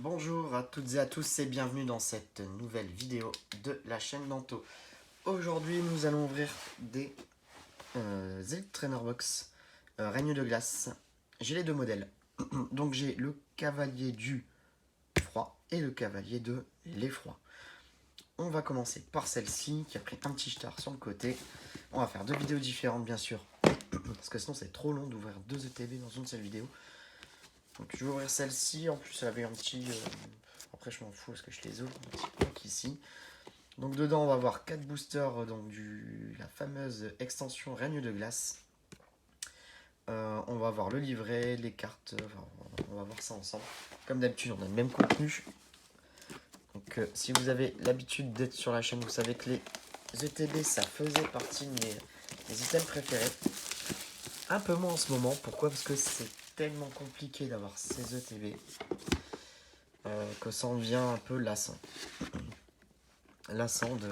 Bonjour à toutes et à tous et bienvenue dans cette nouvelle vidéo de la chaîne Nanto. Aujourd'hui nous allons ouvrir des Elite Trainer Box Règne de glace. J'ai les deux modèles. Donc j'ai le cavalier du froid et le cavalier de l'effroi. On va commencer par celle-ci qui a pris un petit star sur le côté. On va faire deux vidéos différentes bien sûr. Parce que sinon c'est trop long d'ouvrir deux ETB dans une seule vidéo. Donc je vais ouvrir celle-ci. En plus elle avait un petit... Après je m'en fous parce que je les ouvre. Un petit pack ici. Donc dedans on va avoir 4 boosters donc la fameuse extension Règne de glace. On va avoir le livret, les cartes, enfin, on va voir ça ensemble. Comme d'habitude on a le même contenu. Donc si vous avez l'habitude d'être sur la chaîne, vous savez que les ETB ça faisait partie de mes items préférés. Un peu moins en ce moment, pourquoi? Parce que c'est tellement compliqué d'avoir ces ETB que ça en devient un peu lassant. Lassant de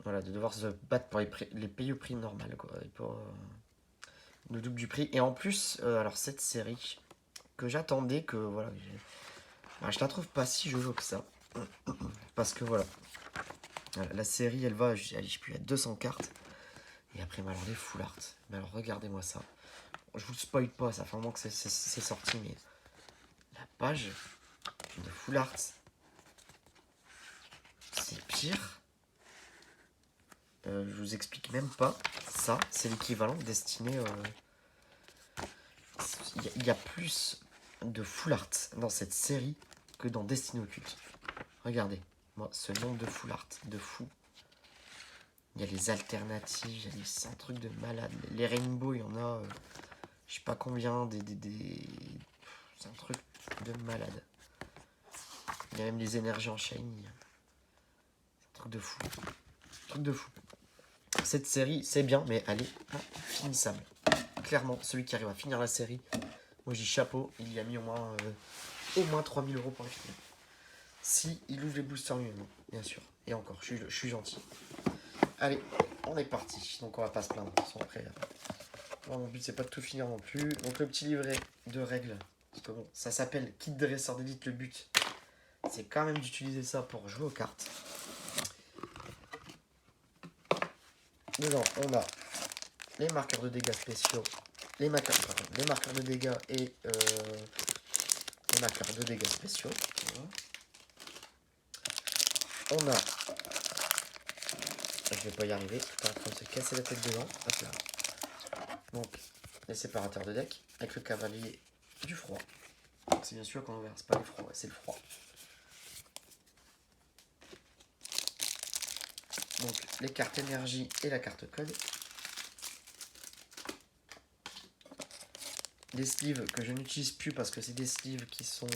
devoir se battre pour les payer au prix normal, quoi, et pour le double du prix. Et en plus, alors cette série que j'attendais, que voilà, je la trouve pas si jolie que ça, parce que voilà, la série elle va, je sais plus, à 200 cartes, et après, alors les full art, mais alors regardez-moi ça, je vous spoil pas, ça fait un moment que c'est sorti, mais la page de full art, c'est pire. Je vous explique même pas. Ça, c'est l'équivalent destiné. Il y a plus de full art dans cette série que dans Destiny Occulte. Regardez, moi, ce nombre de full art, de fou. Il y a les alternatives, c'est un truc de malade. Les rainbows, il y en a, je sais pas combien, c'est un truc de malade. Il y a même les énergies en shiny. C'est un truc de fou. Un truc de fou. Cette série, c'est bien, mais elle est infinissable. Clairement, celui qui arrive à finir la série, moi je dis chapeau, il y a mis au moins 3000 € pour la finir. Si il ouvre les boosters mieux, bien sûr. Et encore, je suis gentil. Allez, on est parti. Donc on va pas se plaindre. Après, moi, mon but c'est pas de tout finir non plus. Donc le petit livret de règles. Parce que bon, ça s'appelle Kit Dresseur d'élite. Le but, c'est quand même d'utiliser ça pour jouer aux cartes. Dedans, on a les marqueurs de dégâts spéciaux, les marqueurs de dégâts et les marqueurs de dégâts spéciaux. Voilà. On a... Je vais pas y arriver, t'es en train de se casser la tête dedans. Hop là. Donc, les séparateurs de deck avec le cavalier du froid. Donc c'est bien sûr qu'on verra, c'est pas le froid, c'est le froid. Donc les cartes énergie et la carte code. Des sleeves que je n'utilise plus parce que c'est des sleeves qui sont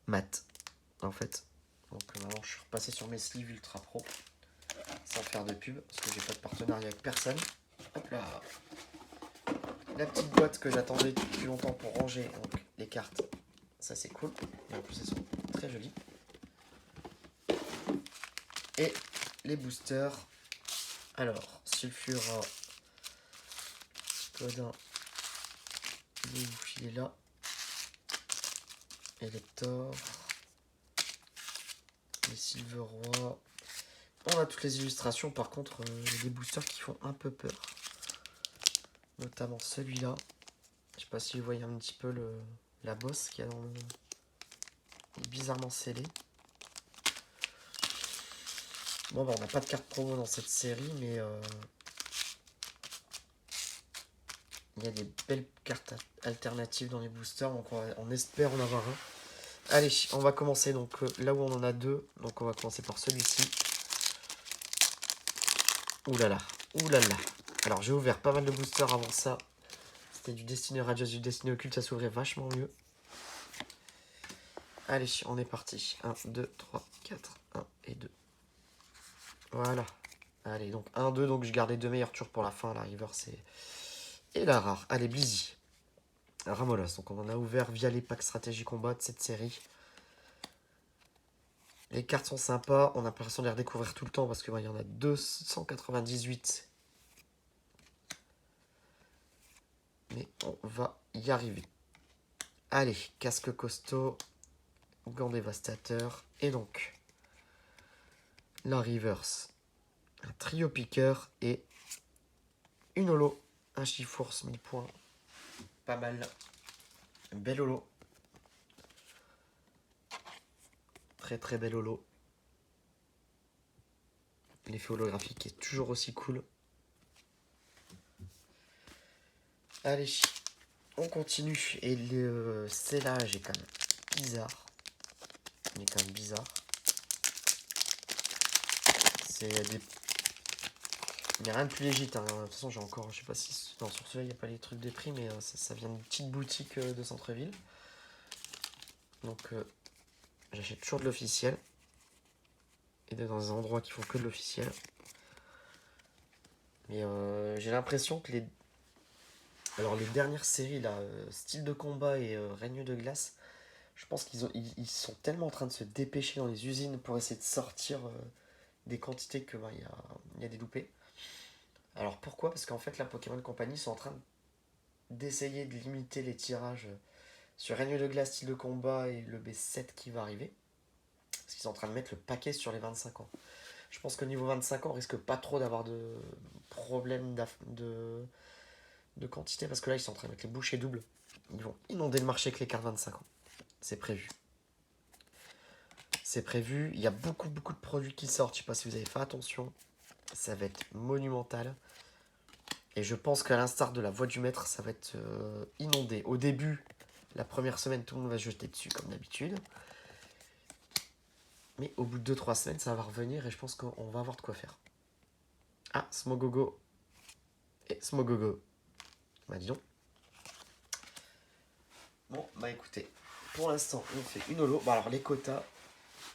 mat en fait. Donc maintenant je suis repassé sur mes sleeves ultra pro sans faire de pub parce que j'ai pas de partenariat avec personne. Hop là. La petite boîte que j'attendais depuis longtemps pour ranger donc les cartes. Ça c'est cool. Et en plus elles sont très jolies. Et les boosters. Alors, Sulfura, Codin, il est là. Elector, les Silveroi. On a toutes les illustrations, par contre, des boosters qui font un peu peur. Notamment celui-là. Je sais pas si vous voyez un petit peu la bosse qu'il y a dans le... Il est bizarrement scellé. Bon, bah, on n'a pas de carte promo dans cette série, mais il y a des belles cartes alternatives dans les boosters, donc on espère en avoir un. Allez, on va commencer donc là où on en a deux. Donc on va commencer par celui-ci. Ouh là là, ouh là là. Alors j'ai ouvert pas mal de boosters avant ça. C'était du Destiny Radios, du Destiny Occulte, ça s'ouvrait vachement mieux. Allez, on est parti. 1, 2, 3, 4, 1 et 2. Voilà. Allez, donc 1, 2, donc je garde les deux meilleurs tours pour la fin. La River, c'est... Et la rare. Allez, Blizzy. Ramolos, donc on en a ouvert via les packs stratégie combat de cette série. Les cartes sont sympas, on a l'impression de les redécouvrir tout le temps parce qu'il y en a 298. Mais on va y arriver. Allez, casque costaud, gants dévastateur. Et donc, la reverse. Un trio piqueur et une holo. Un Chiforce 1000 points. Pas mal. Belle holo. Très très belle holo. L'effet holographique est toujours aussi cool. Allez, on continue. Et le scellage est quand même bizarre. Il est quand même bizarre. C'est des... Il n'y a rien de plus légit. Hein. De toute façon, j'ai encore... Je sais pas si... Non, sur celui-là, il n'y a pas les trucs des prix, mais ça vient d'une petite boutique de centre-ville. Donc, j'achète toujours de l'officiel. Et dans des endroits qui font que de l'officiel. Mais j'ai l'impression que les... Alors, les dernières séries, là, Style de combat et Règne de glace, je pense ils sont tellement en train de se dépêcher dans les usines pour essayer de sortir des quantités que il y a des loupés. Alors pourquoi? Parce qu'en fait la Pokémon Company sont en train d'essayer de limiter les tirages sur Règne de glace, Style de combat et le B7 qui va arriver. Parce qu'ils sont en train de mettre le paquet sur les 25 ans. Je pense qu'au niveau 25 ans, on risque pas trop d'avoir de problème de quantité. Parce que là, ils sont en train de mettre les bouchées doubles. Ils vont inonder le marché avec les cartes 25 ans. C'est prévu. C'est prévu. Il y a beaucoup de produits qui sortent. Je sais pas si vous avez fait attention. Ça va être monumental. Et je pense qu'à l'instar de la voix du maître, ça va être inondé. Au début, la première semaine, tout le monde va se jeter dessus comme d'habitude. Mais au bout de 2-3 semaines, ça va revenir et je pense qu'on va avoir de quoi faire. Ah, Smogogo. Et Smogogo. Bah dis donc. Bon, bah écoutez. Pour l'instant, on fait une holo. Bon alors, les quotas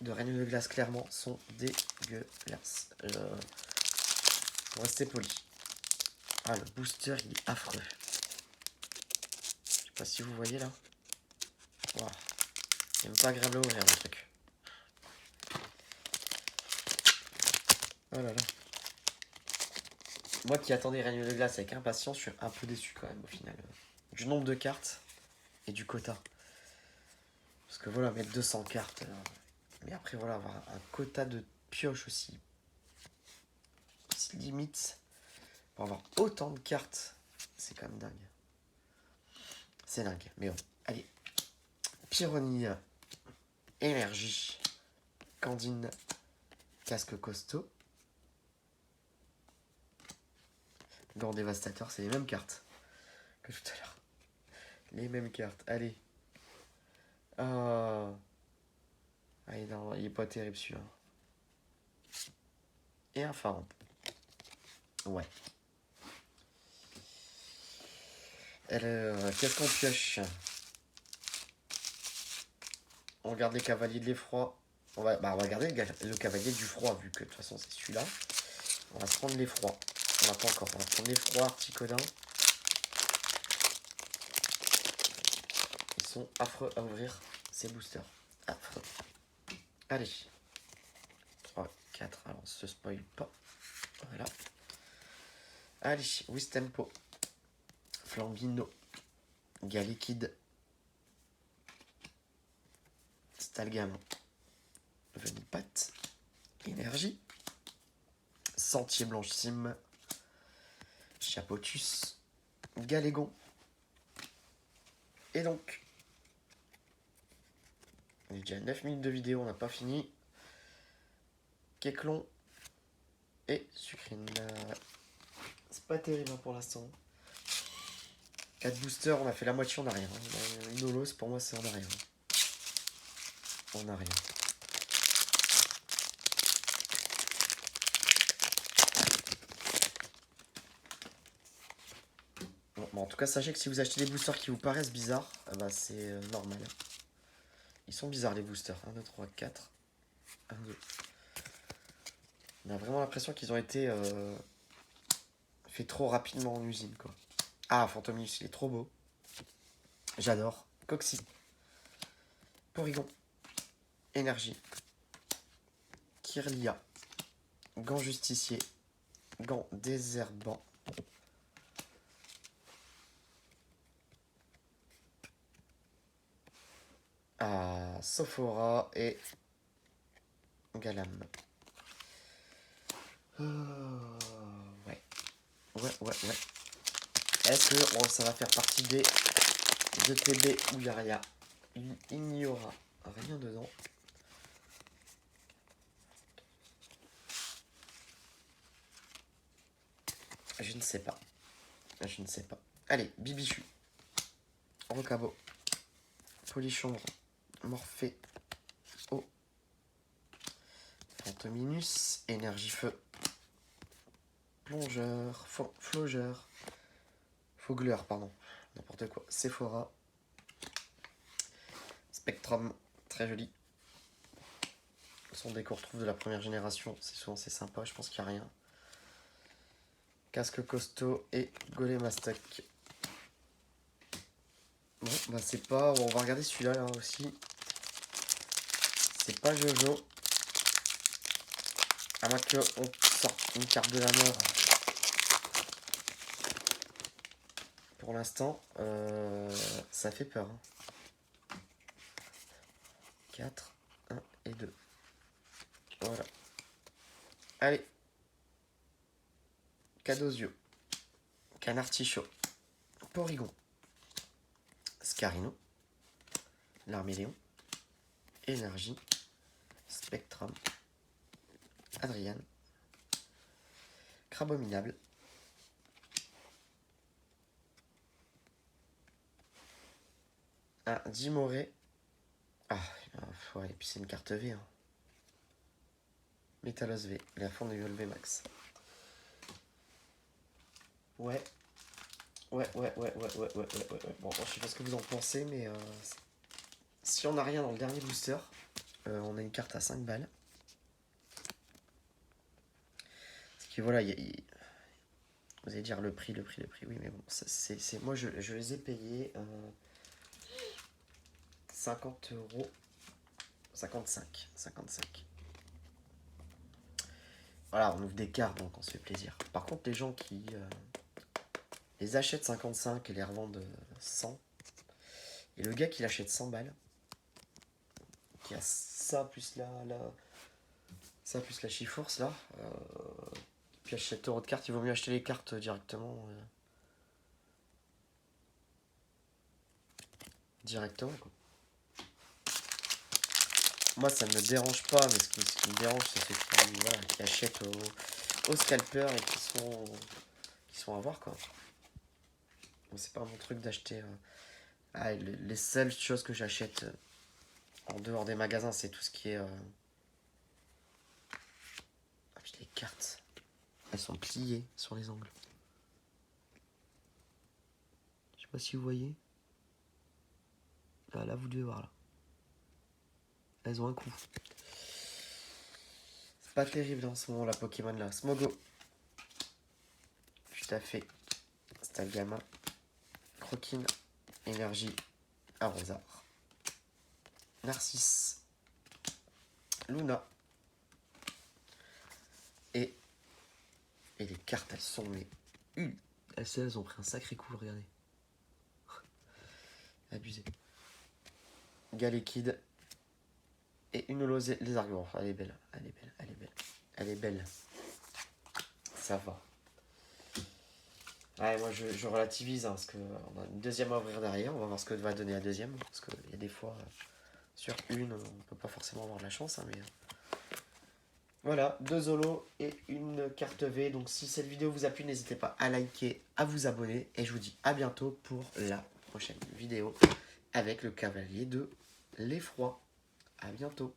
de Règne de glace, clairement, sont dégueulasses. Pour rester poli. Ah, le booster, il est affreux. Je sais pas si vous voyez là. Waouh. C'est même pas agréable à ouvrir le truc. Oh là là. Moi qui attendais Règne de glace avec impatience, je suis un peu déçu quand même au final. Du nombre de cartes et du quota. Parce que voilà, mettre 200 cartes. Mais après voilà, avoir un quota de pioche aussi limite. Pour avoir autant de cartes, c'est quand même dingue. C'est dingue. Mais bon, allez. Pyronie, énergie, Candine, casque costaud. Gant dévastateur, c'est les mêmes cartes que tout à l'heure. Les mêmes cartes, allez. Ah, non, il est pas terrible celui-là. Et un pharaon. Ouais. Qu'est-ce qu'on pioche? On regarde les cavaliers de l'effroi. On va regarder le cavalier du froid, vu que de toute façon c'est celui-là. On va se prendre l'effroi. On va pas encore. On va prendre l'effroi, Articodin. Ils sont affreux à ouvrir, ces boosters. Affreux. Allez. 3, 4. Alors, on se spoil pas. Voilà. Allez, Wistempo. Flambino. Galliquide. Stalgam. Venipat. Énergie. Sentier blanchissime. Chapotus. Galégon. Et donc, on est déjà à 9 minutes de vidéo, on n'a pas fini. Keklon et Sucrine. C'est pas terrible pour l'instant. 4 boosters, on a fait la moitié, on n'a rien. Une holo, pour moi, c'est on n'a rien. On n'a rien. Bon, en tout cas, sachez que si vous achetez des boosters qui vous paraissent bizarres, bah, c'est normal. Ils sont bizarres les boosters. 1, 2, 3, 4. 1, 2. On a vraiment l'impression qu'ils ont été faits trop rapidement en usine, quoi. Ah, Fantomius, il est trop beau. J'adore. Coxy. Porygon. Énergie. Kirlia. Gant justicier. Gant désherbant. Sophora et Galam. Ouais. Est-ce que ça va faire partie des ETB où il n'y aura rien dedans? Je ne sais pas. Allez, Bibichu. Rocabo. Polychambre. Morphée. O. Fantominus. Énergie feu. Plongeur. Flogeur. Fogler, pardon. N'importe quoi. Sephora. Spectrum. Très joli. Son décor retrouve de la première génération. C'est sympa. Je pense qu'il n'y a rien. Casque costaud et Golemastok. Bon, bah c'est pas... On va regarder celui-là là aussi. C'est pas Jojo. À moins qu'on sorte une carte de la mort. Pour l'instant, ça fait peur. 4, 1 et 2. Voilà. Allez. Cadosio. Canartichaud. Porygon. Scarino. Larméléon. Énergie. Spectrum. Adrian. Crabominable. Dimoré. Ouais, et puis c'est une carte V. Métalos V. La forme du V max. Ouais. Bon, je sais pas ce que vous en pensez, mais si on n'a rien dans le dernier booster, on a une carte à 5 balles. Parce que voilà, vous allez dire le prix, oui, mais bon, moi je les ai payés 50 €, 55. Voilà, on ouvre des cartes, donc on se fait plaisir. Par contre, les gens qui les achètent 55 et les revendent 100, et le gars qui l'achète 100 balles, qui a ça plus ça plus la Chiforce là, puis achète euros de cartes, il vaut mieux acheter les cartes directement. Quoi. Moi ça ne me dérange pas, mais ce qui me dérange c'est ceux qui achètent au scalper et qui sont à voir quoi. C'est pas mon truc d'acheter. Les seules choses que j'achète en dehors des magasins, c'est tout ce qui est. Les cartes, elles sont pliées sur les angles. Je sais pas si vous voyez. Là vous devez voir là. Elles ont un coup. C'est pas terrible en ce moment la Pokémon là. Smogo. Tout à fait. Stalgama. Croquine. Énergie. Arrosard. Narcisse. Luna. Et les cartes, elles sont elles ont pris un sacré coup, regardez. Abusé. Galekid. Et une Losée, les arguments. Elle est belle. Ça va. Ouais, moi je relativise parce qu'on a une deuxième à ouvrir derrière. On va voir ce que va donner la deuxième. Parce qu'il y a des fois, sur une, on peut pas forcément avoir de la chance. Mais voilà, 2 holos et une carte V. Donc si cette vidéo vous a plu, n'hésitez pas à liker, à vous abonner. Et je vous dis à bientôt pour la prochaine vidéo avec le cavalier de l'effroi. À bientôt.